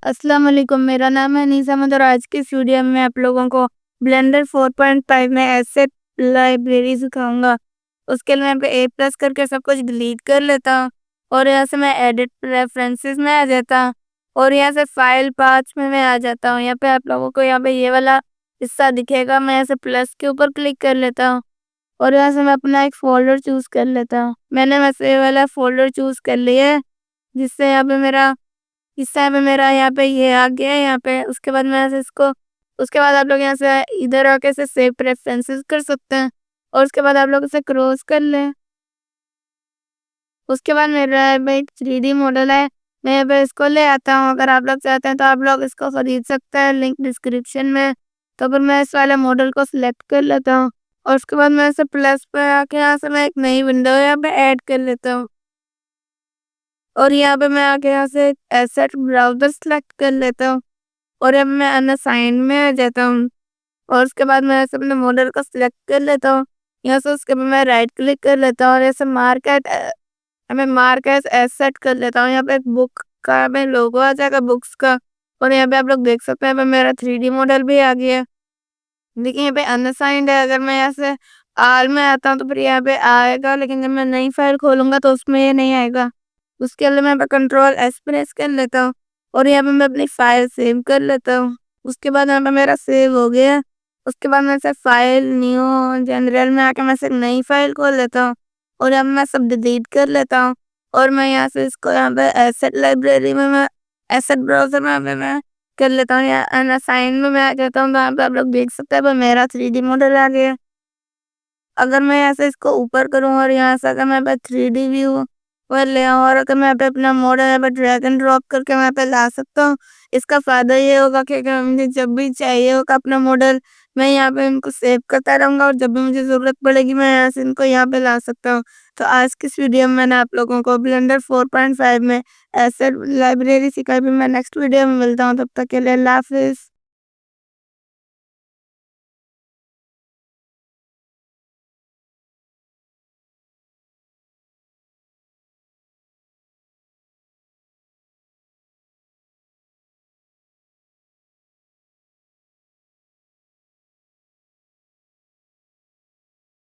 अस्सलाम वालेकुम, मेरा नाम है अनीसा अहमद और आज की इस वीडियो में मैं आप लोगों को ब्लेंडर 4.5 में एसेट लाइब्रेरी सिखाऊंगा। उसके लिए मैं पे ए प्लस करके सब कुछ डिलीट कर लेता हूँ और यहाँ से मैं एडिट प्रेफरेंसेस में आ जाता हूँ और यहाँ से फाइल पाथ में मैं आ जाता हूँ। यहाँ पे आप लोगों को यहाँ पे ये वाला हिस्सा दिखेगा, मैं यहाँ से प्लस के ऊपर क्लिक कर लेता हूँ और यहाँ से मैं अपना एक फ़ोल्डर चूज़ कर लेता हूँ। मैंने वैसे ये वाला फ़ोल्डर चूज़ कर लिया है, जिससे यहाँ पे मेरा हिस्सा में मेरा यहाँ पे ये आ गया है यहाँ पे। उसके बाद मैं ऐसे इसको उसके बाद आप लोग यहाँ से इधर आके इसे सेव प्रेफरेंसेस कर सकते हैं और उसके बाद आप लोग इसे क्रॉस कर लें। उसके बाद मेरा भाई 3D मॉडल है, मैं यहाँ पे इसको ले आता हूँ। अगर आप लोग चाहते हैं तो आप लोग इसको खरीद सकते हैं, लिंक डिस्क्रिप्शन में। तो फिर मैं इस वाले मॉडल को सिलेक्ट कर लेता हूँ और उसके बाद मैं इसे प्लस पे आके यहाँ से मैं एक नई विंडो यहाँ पे ऐड कर लेता हूँ और यहाँ पे मैं आके यहाँ से एसेट ब्राउज़र सेलेक्ट कर लेता हूँ और अब मैं अनसाइन में आ जाता हूँ और उसके बाद मैं ऐसे अपने मॉडल को सिलेक्ट कर लेता हूँ। यहाँ से उसके बाद मैं राइट क्लिक कर लेता हूँ और ऐसे मार्क एज एसेट कर लेता हूँ। यहाँ पे एक बुक का मैं लोगो आ जाएगा बुक्स का और यहाँ पे आप लोग देख सकते हैं यहाँ पे मेरा 3D मॉडल भी आ गया है। देखिए यहाँ पे अनसाइंड है, अगर मैं यहाँ से आल में आता हूँ तो फिर यहाँ पे आएगा, लेकिन जब मैं नई फाइल खोलूँगा तो उसमें ये नहीं आएगा। उसके लिए मैं कंट्रोल एस प्रेस कर लेता हूँ और यहाँ पे मैं अपनी फाइल सेव कर लेता हूँ। उसके बाद यहाँ पे मेरा सेव हो गया। उसके बाद मैं से फाइल न्यू जनरल में आके मैं से नई फाइल खोल लेता हूँ और यहाँ पे मैं सब डिलीट कर लेता हूँ और मैं यहाँ से इसको यहाँ पे एसेट लाइब्रेरी में मैं एसेट ब्राउज़र में मैं कर लेता हूँ या अनसाइन में मैं आ जाता हूँ। तो यहाँ पे आप लोग देख सकते हैं पर मेरा 3D मॉडल आ गया। अगर मैं यहाँ से इसको ऊपर करूँ और यहाँ से अगर मैं 3D व्यू पर ले आऊँ और अगर मैं यहाँ पे अपना मॉडल यहाँ पे ड्रैग एंड ड्रॉप करके मैं यहाँ पे ला सकता हूँ। इसका फ़ायदा ये होगा कि अगर मुझे जब भी चाहिए होगा अपना मॉडल, मैं यहाँ पे इनको सेव करता रहूँगा और जब भी मुझे ज़रूरत पड़ेगी मैं यहाँ से इनको यहाँ पे ला सकता हूँ। तो आज की इस वीडियो में मैंने आप लोगों को ब्लेंडर 4.5 में एसेट लाइब्रेरी सिखाई। भी मैं नेक्स्ट वीडियो में मिलता हूँ, तब तक के लिए अल्लाह हाफ़िज़।